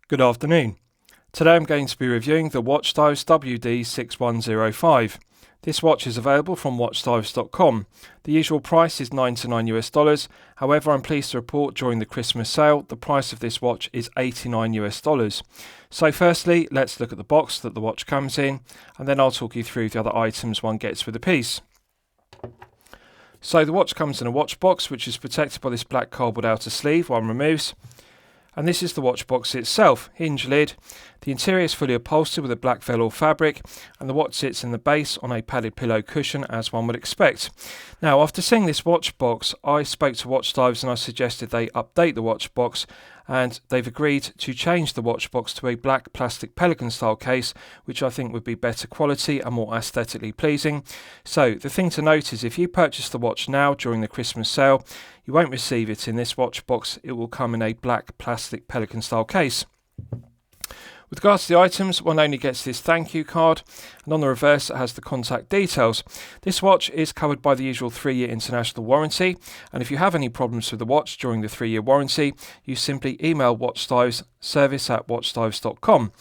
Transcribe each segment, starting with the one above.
Good afternoon. Today I'm going to be reviewing the Watchdives WD6105. This watch is available from watchdives.com. The usual price is $99 US. However, I'm pleased to report during the Christmas sale, the price of this watch is $89 US. So firstly, let's look at the box that the watch comes in, and then I'll talk you through the other items one gets with the piece. So the watch comes in a watch box, which is protected by this black cardboard outer sleeve, one removes. And this is the watch box itself, hinge lid. The interior is fully upholstered with a black velour fabric, and the watch sits in the base on a padded pillow cushion, as one would expect. Now, after seeing this watch box, I spoke to Watchdives and I suggested they update the watch box, and they've agreed to change the watch box to a black plastic pelican style case, which I think would be better quality and more aesthetically pleasing. So the thing to note is if you purchase the watch now during the Christmas sale, you won't receive it in this watch box. It will come in a black plastic pelican style case. With regards to the items, one only gets this thank you card, and on the reverse it has the contact details. This watch is covered by the usual 3-year international warranty, and if you have any problems with the watch during the 3-year warranty, you simply email Watchdives service@watchdives.com.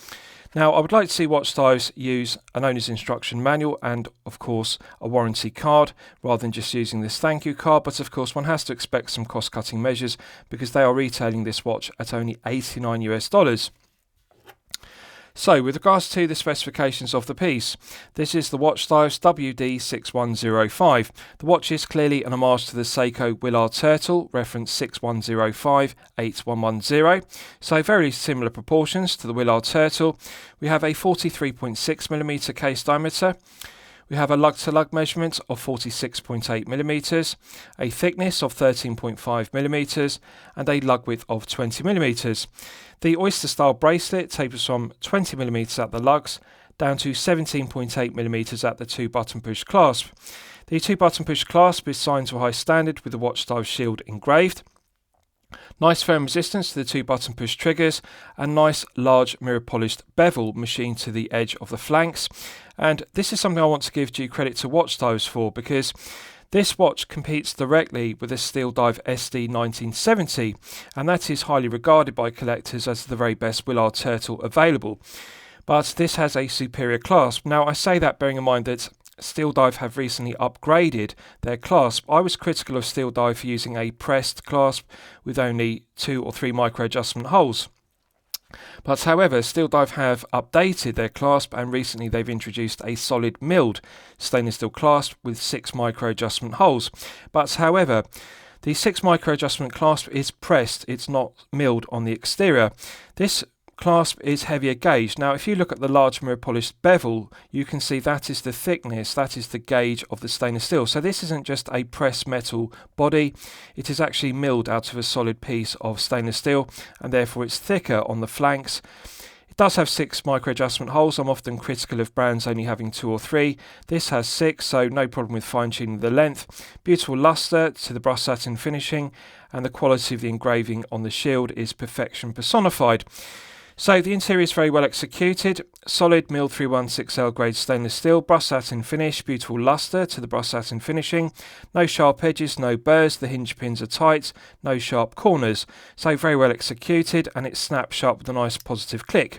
Now, I would like to see Watchdives use an owner's instruction manual and, of course, a warranty card rather than just using this thank you card. But, of course, one has to expect some cost-cutting measures because they are retailing this watch at only $89 US. So, with regards to the specifications of the piece, this is the Watchdives WD6105. The watch is clearly an homage to the Seiko Willard Turtle, reference 6105-8110. So, very similar proportions to the Willard Turtle. We have a 43.6mm case diameter. We have a lug-to-lug measurement of 46.8mm, a thickness of 13.5mm, and a lug width of 20mm. The oyster-style bracelet tapers from 20mm at the lugs down to 17.8mm at the 2-button push clasp. The 2-button push clasp is signed to a high standard with the Watchdives shield engraved. Nice firm resistance to the 2-button push triggers, and nice large mirror polished bevel machined to the edge of the flanks. And this is something I want to give due credit to Watchdives for, because this watch competes directly with the Steel Dive SD 1970, and that is highly regarded by collectors as the very best Willard Turtle available. But this has a superior clasp. Now, I say that bearing in mind that Steel Dive have recently upgraded their clasp. I was critical of Steel Dive for using a pressed clasp with only 2 or 3 micro adjustment holes. But however, Steel Dive have updated their clasp, and recently they've introduced a solid milled stainless steel clasp with 6 micro adjustment holes. But however, the 6 micro adjustment clasp is pressed, it's not milled on the exterior. This clasp is heavier gauge. Now, if you look at the large mirror polished bevel, you can see that is the thickness, that is the gauge of the stainless steel. So this isn't just a pressed metal body, it is actually milled out of a solid piece of stainless steel, and therefore it's thicker on the flanks. It does have 6 micro adjustment holes. I'm often critical of brands only having 2 or 3. This has 6, so no problem with fine tuning the length. Beautiful luster to the brushed satin finishing, and the quality of the engraving on the shield is perfection personified. So the interior is very well executed, solid milled 316L grade stainless steel, brushed satin finish, beautiful luster to the brushed satin finishing, no sharp edges, no burrs, the hinge pins are tight, no sharp corners, so very well executed, and it snaps sharp with a nice positive click.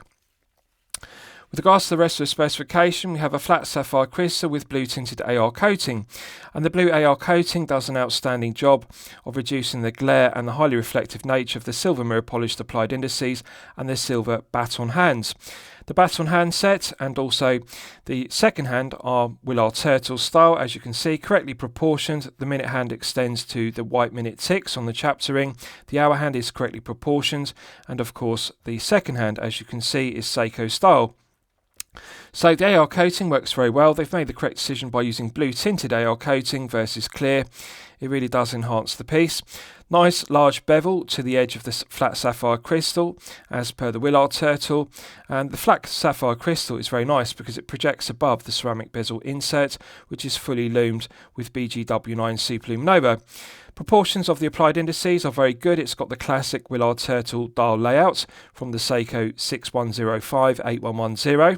With regards to the rest of the specification, we have a flat sapphire crystal with blue tinted AR coating, and the blue AR coating does an outstanding job of reducing the glare and the highly reflective nature of the silver mirror polished applied indices and the silver baton hands. The baton hand set and also the second hand are Willard Turtle style, as you can see, correctly proportioned. The minute hand extends to the white minute ticks on the chapter ring. The hour hand is correctly proportioned, and of course the second hand, as you can see, is Seiko style. So the AR coating works very well. They've made the correct decision by using blue tinted AR coating versus clear. It really does enhance the piece. Nice large bevel to the edge of the flat sapphire crystal as per the Willard Turtle, and the flat sapphire crystal is very nice because it projects above the ceramic bezel insert, which is fully loomed with BGW9 Superlume Nova. Proportions of the applied indices are very good. It's got the classic Willard Turtle dial layout from the Seiko 6105-8110.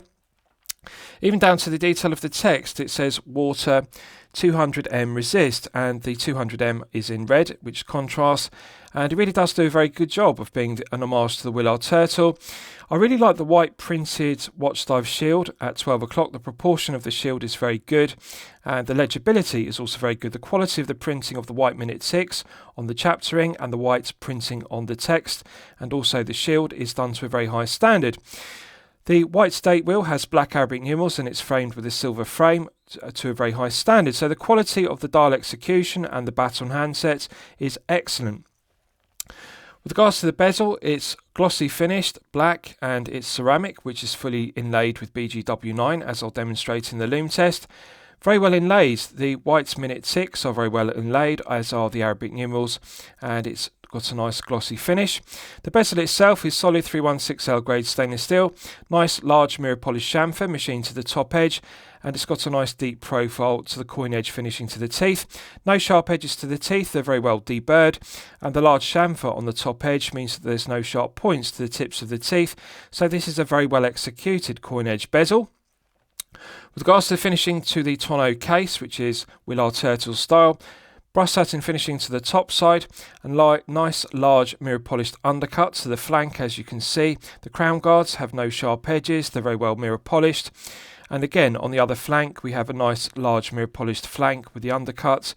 Even down to the detail of the text, it says water 200M resist, and the 200M is in red, which contrasts, and it really does do a very good job of being an homage to the Willard turtle. I really like the white printed Watchdives shield at 12 o'clock. The proportion of the shield is very good, and the legibility is also very good. The quality of the printing of the white minute 6 on the chaptering and the white printing on the text, and also the shield, is done to a very high standard. The white date wheel has black Arabic numerals and it's framed with a silver frame to a very high standard. So the quality of the dial execution and the baton handsets is excellent. With regards to the bezel, it's glossy finished, black, and it's ceramic, which is fully inlaid with BGW9, as I'll demonstrate in the Lume test. Very well inlaid. The whites minute 6 are very well inlaid, as are the Arabic numerals, and it's got a nice glossy finish. The bezel itself is solid 316L grade stainless steel, nice large mirror polished chamfer machined to the top edge, and it's got a nice deep profile to the coin edge finishing to the teeth. No sharp edges to the teeth, they're very well deburred, and the large chamfer on the top edge means that there's no sharp points to the tips of the teeth, so this is a very well executed coin edge bezel. With regards to the finishing to the tonneau case, which is Willard Turtle style, brush satin finishing to the top side, and nice large mirror polished undercut to the flank. As you can see, the crown guards have no sharp edges, they're very well mirror polished, and again on the other flank we have a nice large mirror polished flank with the undercut.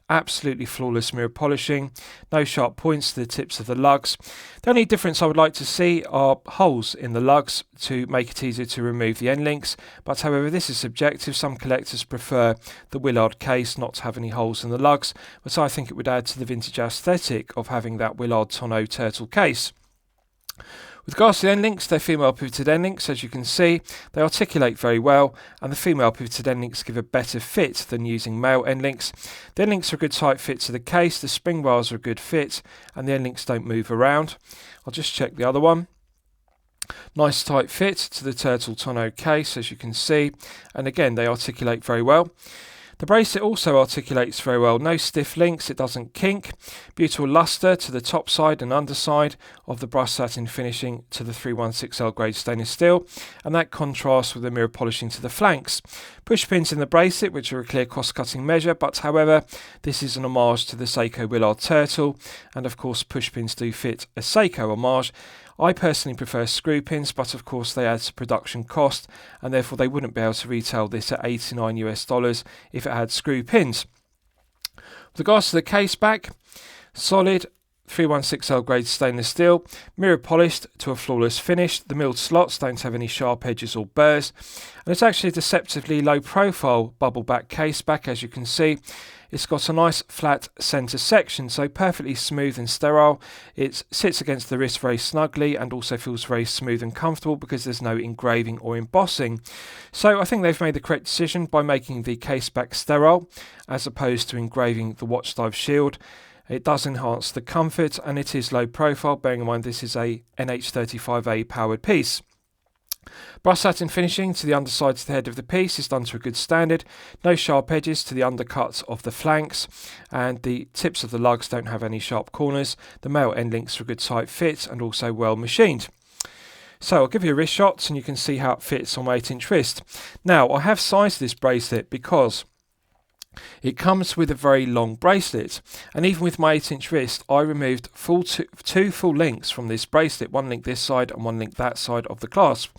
Absolutely flawless mirror polishing, no sharp points to the tips of the lugs. The only difference I would like to see are holes in the lugs to make it easier to remove the end links, but however this is subjective. Some collectors prefer the Willard case not to have any holes in the lugs, but I think it would add to the vintage aesthetic of having that Willard tonneau turtle case. With regards to the end links, they're female pivoted end links. As you can see, they articulate very well, and the female pivoted end links give a better fit than using male end links. The end links are a good tight fit to the case, the spring bars are a good fit, and the end links don't move around. I'll just check the other one. Nice tight fit to the turtle tonneau case, as you can see, and again they articulate very well. The bracelet also articulates very well, no stiff links, it doesn't kink. Beautiful lustre to the top side and underside of the brush satin finishing to the 316L grade stainless steel, and that contrasts with the mirror polishing to the flanks. Push pins in the bracelet, which are a clear cross-cutting measure, but however this is an homage to the Seiko Willard turtle, and of course push pins do fit a Seiko homage. I personally prefer screw pins, but of course they add to production cost, and therefore they wouldn't be able to retail this at $89 US if it had screw pins. With regards to the case back, solid 316L grade stainless steel, mirror polished to a flawless finish. The milled slots don't have any sharp edges or burrs, and it's actually a deceptively low profile bubble back case back. As you can see, it's got a nice flat centre section, so perfectly smooth and sterile. It sits against the wrist very snugly and also feels very smooth and comfortable because there's no engraving or embossing. So I think they've made the correct decision by making the case back sterile as opposed to engraving the Watchdives shield. It does enhance the comfort, and it is low profile, bearing in mind this is a NH35A powered piece. Brush satin finishing to the undersides of the head of the piece is done to a good standard. No sharp edges to the undercuts of the flanks, and the tips of the lugs don't have any sharp corners. The male end links are a good tight fit and also well machined. So I'll give you a wrist shot and you can see how it fits on my 8-inch wrist. Now I have sized this bracelet because it comes with a very long bracelet, and even with my 8-inch wrist I removed two full links from this bracelet, one link this side and one link that side of the clasp.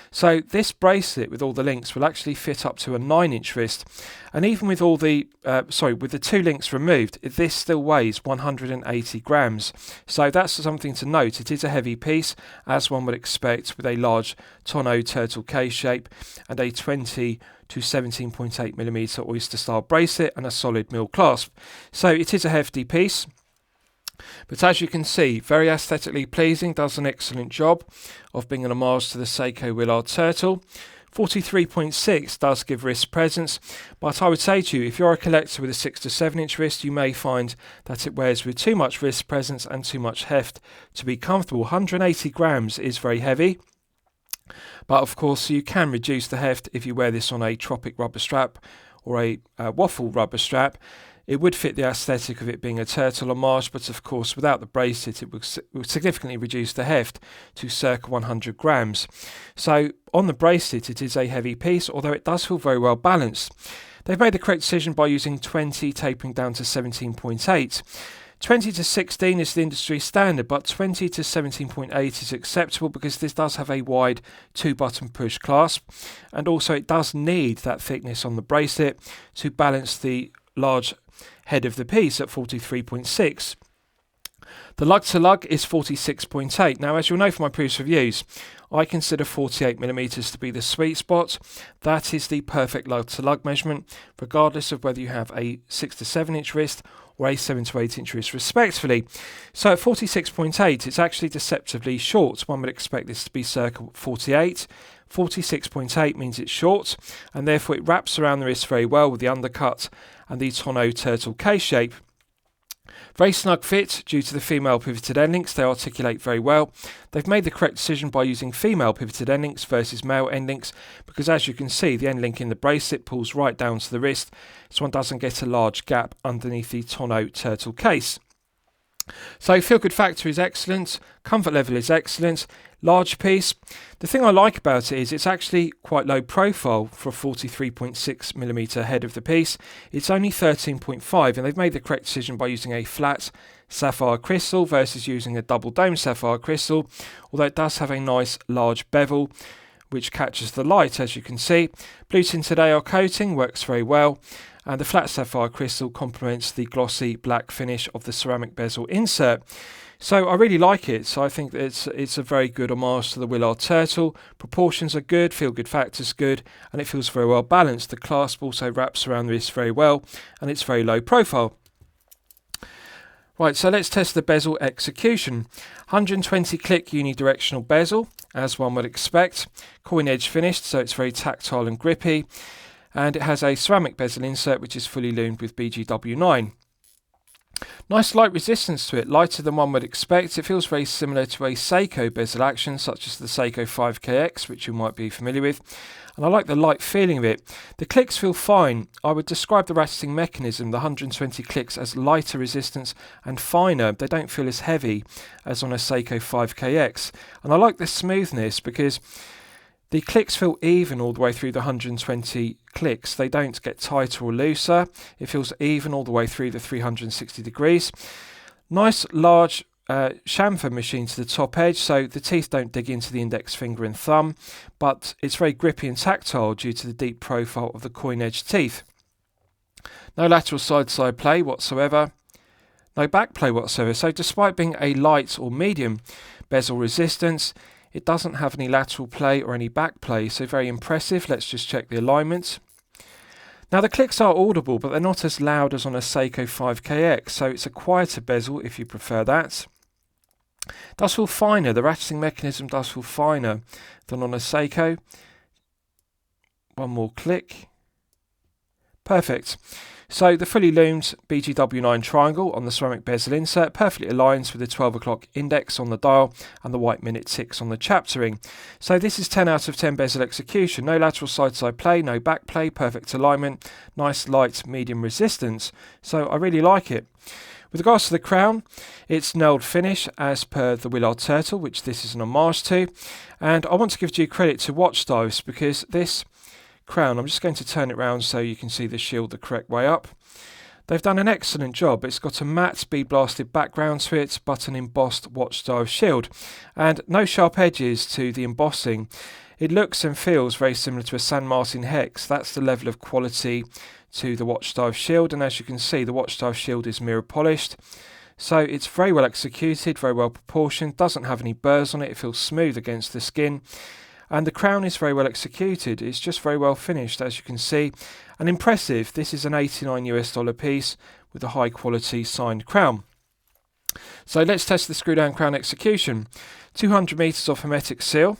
So this bracelet with all the links will actually fit up to a 9-inch wrist, and even with all the with the 2 links removed, this still weighs 180 grams. So that's something to note. It is a heavy piece, as one would expect with a large tonneau turtle case shape and a 20 to 17.8mm oyster style bracelet and a solid mill clasp. So it is a hefty piece. But as you can see, very aesthetically pleasing, does an excellent job of being an homage to the Seiko Willard turtle. 43.6 does give wrist presence, but I would say to you, if you're a collector with a 6 to 7-inch wrist, you may find that it wears with too much wrist presence and too much heft to be comfortable. 180 grams is very heavy, but of course you can reduce the heft if you wear this on a tropic rubber strap or a waffle rubber strap. It would fit the aesthetic of it being a turtle homage, but of course without the bracelet it would significantly reduce the heft to circa 100 grams. So on the bracelet it is a heavy piece, although it does feel very well balanced. They've made the correct decision by using 20 tapering down to 17.8. 20 to 16 is the industry standard, but 20 to 17.8 is acceptable because this does have a wide 2-button push clasp, and also it does need that thickness on the bracelet to balance the large head of the piece at 43.6. The lug to lug is 46.8. Now, as you'll know from my previous reviews, I consider 48mm to be the sweet spot. That is the perfect lug to lug measurement, regardless of whether you have a 6 to 7 inch wrist or a 7 to 8 inch wrist respectively. So at 46.8 it's actually deceptively short. One would expect this to be circa 48. 46.8 means it's short, and therefore it wraps around the wrist very well with the undercut and the tonneau turtle case shape. Very snug fit due to the female pivoted end links. They articulate very well. They've made the correct decision by using female pivoted end links versus male end links, because as you can see, the end link in the bracelet pulls right down to the wrist, so one doesn't get a large gap underneath the tonneau turtle case. So feel good factor is excellent, comfort level is excellent, large piece. The thing I like about it is it's actually quite low profile for a 43.6mm head of the piece. It's only 13.5, and they've made the correct decision by using a flat sapphire crystal versus using a double dome sapphire crystal, although it does have a nice large bevel which catches the light, as you can see. Blue tinted AR coating works very well, and the flat sapphire crystal complements the glossy black finish of the ceramic bezel insert. So I really like it. So I think that it's a very good homage to the Willard Turtle. Proportions are good, feel good factor's good, and it feels very well balanced. The clasp also wraps around the wrist very well, and it's very low profile. Right, so let's test the bezel execution. 120 click unidirectional bezel, as one would expect. Coin edge finished, so it's very tactile and grippy. And it has a ceramic bezel insert which is fully lumed with BGW9. Nice light resistance to it, lighter than one would expect. It feels very similar to a Seiko bezel action, such as the Seiko 5KX, which you might be familiar with. And I like the light feeling of it. The clicks feel fine. I would describe the ratcheting mechanism, the 120 clicks, as lighter resistance and finer. They don't feel as heavy as on a Seiko 5KX. And I like the smoothness because the clicks feel even all the way through the 120 clicks. They don't get tighter or looser. It feels even all the way through the 360 degrees. Nice large chamfer machine to the top edge, so the teeth don't dig into the index finger and thumb, but it's very grippy and tactile due to the deep profile of the coin edge teeth. No lateral side-to-side play whatsoever. No back play whatsoever. So despite being a light or medium bezel resistance, it doesn't have any lateral play or any back play, so very impressive. Let's just check the alignment. Now the clicks are audible, but they're not as loud as on a Seiko 5KX, so it's a quieter bezel if you prefer that. It does feel finer, the ratcheting mechanism does feel finer than on a Seiko. One more click. Perfect. So the fully loomed BGW9 triangle on the ceramic bezel insert perfectly aligns with the 12 o'clock index on the dial and the white minute ticks on the chapter ring. So this is 10 out of 10 bezel execution. No lateral side-to-side play, no back play, perfect alignment, nice light medium resistance. So I really like it. With regards to the crown, it's knurled finish as per the Willard Turtle, which this is an homage to. And I want to give due credit to Watchdives because this crown, I'm just going to turn it round so you can see the shield the correct way up. They've done an excellent job. It's got a matte bead blasted background to it, but an embossed Watchdive shield, and no sharp edges to the embossing. It looks and feels very similar to a San Martin hex. That's the level of quality to the Watchdive shield, and as you can see, the Watchdive shield is mirror polished. So it's very well executed, very well proportioned, doesn't have any burrs on it, it feels smooth against the skin. And the crown is very well executed. It's just very well finished, as you can see, and impressive. This is an $89 piece with a high quality signed crown. So let's test the screw down crown execution. 200 meters of hermetic seal.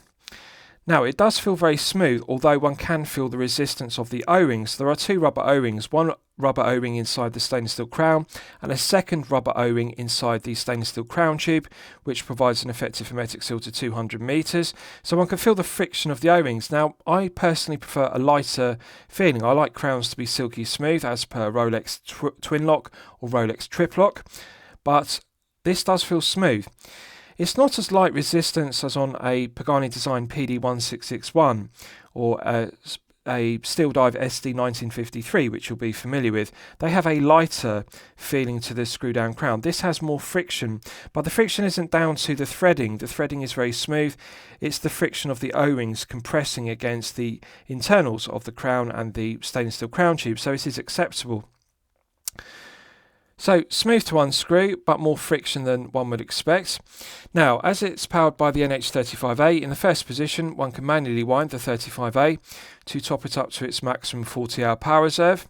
Now it does feel very smooth, although one can feel the resistance of the O-rings. There are two rubber O-rings, one rubber O-ring inside the stainless steel crown and a second rubber O-ring inside the stainless steel crown tube, which provides an effective hermetic seal to 200 meters. So one can feel the friction of the O-rings. Now I personally prefer a lighter feeling. I like crowns to be silky smooth as per Rolex Twin Lock or Rolex Trip Lock, but this does feel smooth. It's not as light resistance as on a Pagani design PD1661 or a Steel Dive SD1953, which you'll be familiar with. They have a lighter feeling to the screw down crown. This has more friction, but the friction isn't down to the threading. The threading is very smooth. It's the friction of the O-rings compressing against the internals of the crown and the stainless steel crown tube, so it is acceptable. So smooth to unscrew, but more friction than one would expect. Now, as it's powered by the NH35A, in the first position, one can manually wind the 35A to top it up to its maximum 40-hour power reserve.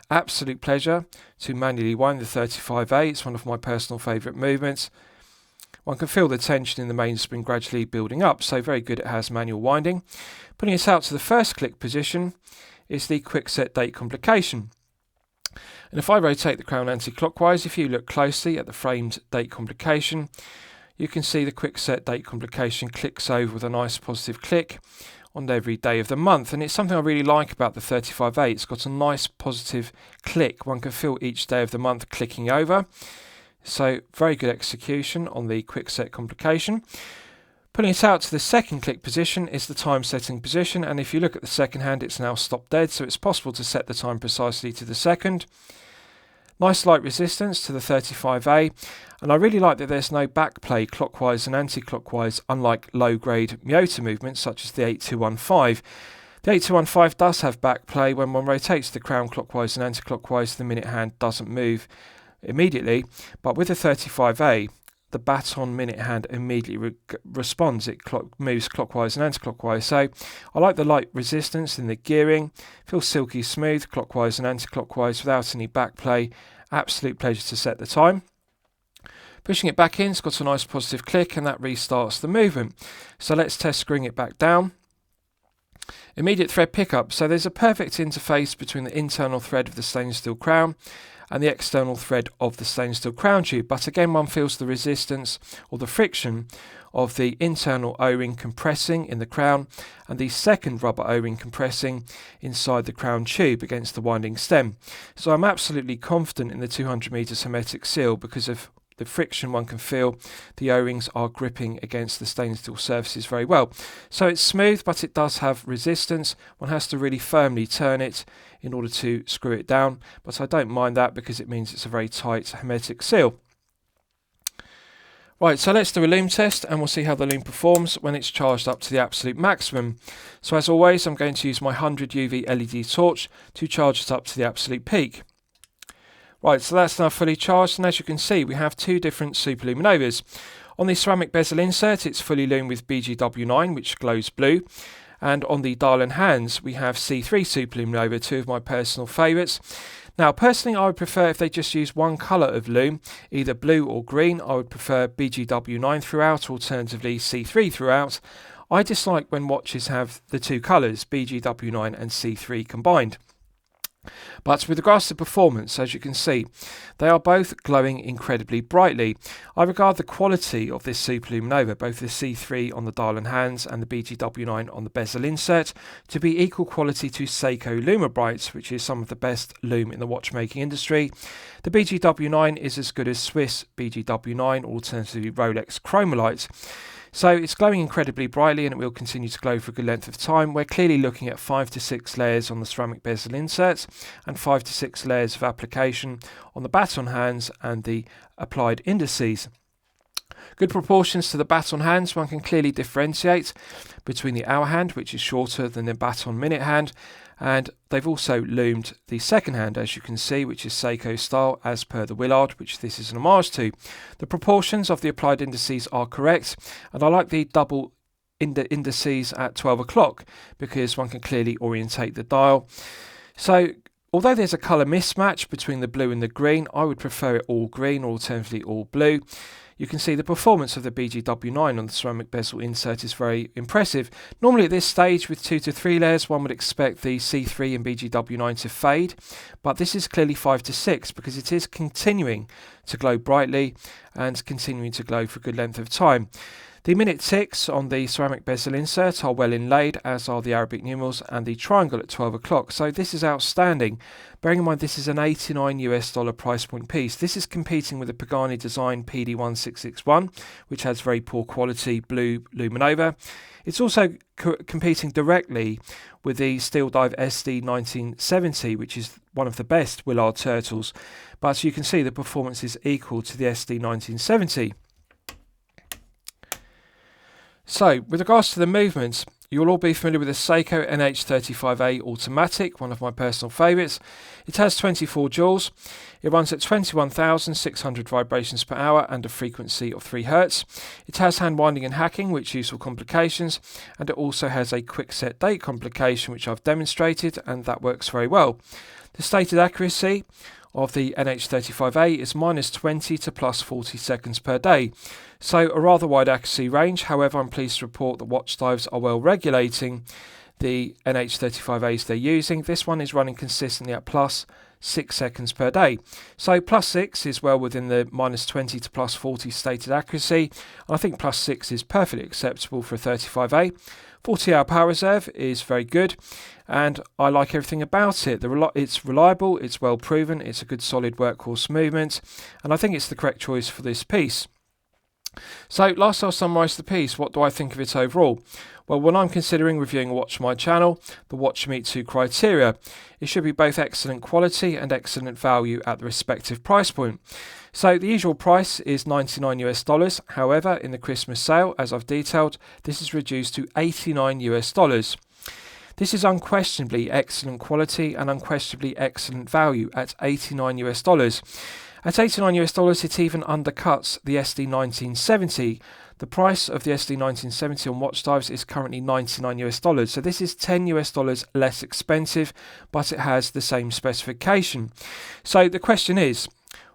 Absolute pleasure to manually wind the 35A. It's one of my personal favourite movements. One can feel the tension in the mainspring gradually building up, so very good it has manual winding. Putting it out to the first click position is the quick set date complication. And if I rotate the crown anti-clockwise, if you look closely at the framed date complication, you can see the quick set date complication clicks over with a nice positive click on every day of the month. And it's something I really like about the 35A. It's got a nice positive click. One can feel each day of the month clicking over. So very good execution on the quick set complication. Putting it out to the second click position is the time setting position, and if you look at the second hand, it's now stopped dead, so it's possible to set the time precisely to the second. Nice light resistance to the 35A, and I really like that there's no backplay clockwise and anti-clockwise, unlike low-grade Miyota movements such as the 8215. The 8215 does have backplay. When one rotates the crown clockwise and anti-clockwise, the minute hand doesn't move immediately, but with the 35A, the baton minute hand immediately responds. It moves clockwise and anti-clockwise. So I like the light resistance in the gearing. Feels silky smooth, clockwise and anti-clockwise without any backplay. Absolute pleasure to set the time. Pushing it back in, it's got a nice positive click, and that restarts the movement. So let's test screwing it back down. Immediate thread pickup. So there's a perfect interface between the internal thread of the stainless steel crown and the external thread of the stainless steel crown tube, but again one feels the resistance or the friction of the internal O-ring compressing in the crown and the second rubber O-ring compressing inside the crown tube against the winding stem. So I'm absolutely confident in the 200 meters hermetic seal because of the friction one can feel. The O-rings are gripping against the stainless steel surfaces very well. So it's smooth, but it does have resistance. One has to really firmly turn it in order to screw it down, but I don't mind that because it means it's a very tight hermetic seal. Right, so let's do a Lume test and we'll see how the Lume performs when it's charged up to the absolute maximum. So as always, I'm going to use my 100 UV LED torch to charge it up to the absolute peak. Right, so that's now fully charged, and as you can see, we have two different superluminovas. On the ceramic bezel insert, it's fully lumed with BGW9, which glows blue. And on the dial and hands, we have C3 superluminova, two of my personal favourites. Now, personally, I would prefer if they just use one colour of lume, either blue or green. I would prefer BGW9 throughout, alternatively C3 throughout. I dislike when watches have the two colours, BGW9 and C3 combined. But with regards to performance, as you can see, they are both glowing incredibly brightly. I regard the quality of this superluminova, both the C3 on the dial and hands and the BGW9 on the bezel insert, to be equal quality to Seiko Lume-Brights, which is some of the best lume in the watchmaking industry. The BGW9 is as good as Swiss BGW9, alternatively Rolex Chromalight. So it's glowing incredibly brightly, and it will continue to glow for a good length of time. We're clearly looking at 5 to 6 layers on the ceramic bezel inserts and 5 to 6 layers of application on the baton hands and the applied indices. Good proportions to the baton hands. One can clearly differentiate between the hour hand, which is shorter than the baton minute hand, and they've also lumed the second hand, as you can see, which is Seiko style as per the Willard, which this is an homage to. The proportions of the applied indices are correct, and I like the double indices at 12 o'clock because one can clearly orientate the dial. So although there's a colour mismatch between the blue and the green, I would prefer it all green or alternatively all blue. you can see the performance of the BGW9 on the ceramic bezel insert is very impressive. Normally at this stage with 2 to 3 layers one would expect the C3 and BGW9 to fade, but this is clearly 5 to 6 because it is continuing to glow brightly and continuing to glow for a good length of time. The minute ticks on the ceramic bezel insert are well inlaid, as are the Arabic numerals and the triangle at 12 o'clock, so this is outstanding. Bearing in mind this is an $89 price point piece. This is competing with the Pagani design PD1661, which has very poor quality blue luminova. It's also competing directly with the Steel Dive SD1970, which is one of the best Willard turtles, but you can see the performance is equal to the SD1970. So, with regards to the movements, you'll all be familiar with the Seiko NH35A Automatic, one of my personal favourites. It has 24 joules. It runs at 21,600 vibrations per hour and a frequency of 3 Hz. It has hand winding and hacking, which useful complications, and it also has a quick set date complication, which I've demonstrated, and that works very well. The stated accuracy of the NH35A is -20 to +40 seconds per day. So a rather wide accuracy range. However, I'm pleased to report that Watchdives are well regulating the NH35As they're using. This one is running consistently at +6 seconds per day. So +6 is well within the -20 to +40 stated accuracy. And I think +6 is perfectly acceptable for a 35A. 40-hour power reserve is very good, and I like everything about it. It's reliable, it's well proven, it's a good solid workhorse movement, and I think it's the correct choice for this piece. So last I'll summarise the piece. What do I think of it overall? Well, when I'm considering reviewing a watch for my channel, the watch meets 2 criteria. It should be both excellent quality and excellent value at the respective price point. So the usual price is $99. However, in the Christmas sale, as I've detailed, this is reduced to $89. This is unquestionably excellent quality and unquestionably excellent value at $89. At $89, it even undercuts the SD1970. The price of the SD1970 on Watchdives is currently $99. So this is $10 less expensive, but it has the same specification. So the question is,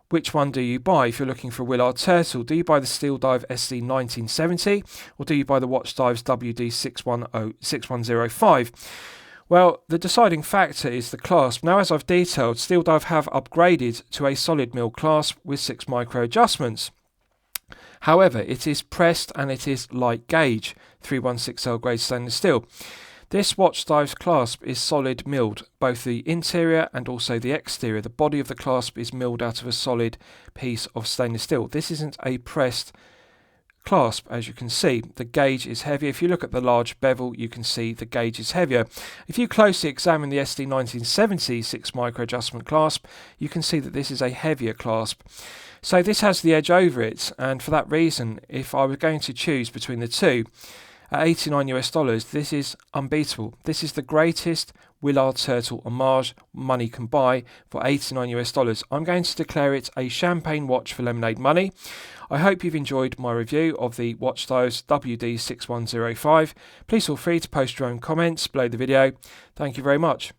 which one do you buy if you're looking for a Willard turtle? Do you buy the Steel Dive SD1970 or do you buy the Watchdives WD6105? Well, the deciding factor is the clasp. Now, as I've detailed, Steel Dive have upgraded to a solid mill clasp with 6 micro adjustments. However, it is pressed and it is light gauge, 316L grade stainless steel. This Watchdives clasp is solid milled, both the interior and also the exterior. The body of the clasp is milled out of a solid piece of stainless steel. This isn't a pressed clasp, as you can see. The gauge is heavier. If you look at the large bevel, you can see the gauge is heavier. If you closely examine the SD1970 6 micro adjustment clasp, you can see that this is a heavier clasp. So this has the edge over it, and for that reason, if I were going to choose between the two, at $89, this is unbeatable. This is the greatest Willard Turtle homage money can buy for $89. I'm going to declare it a champagne watch for lemonade money. I hope you've enjoyed my review of the Watchdives WD6105. Please feel free to post your own comments below the video. Thank you very much.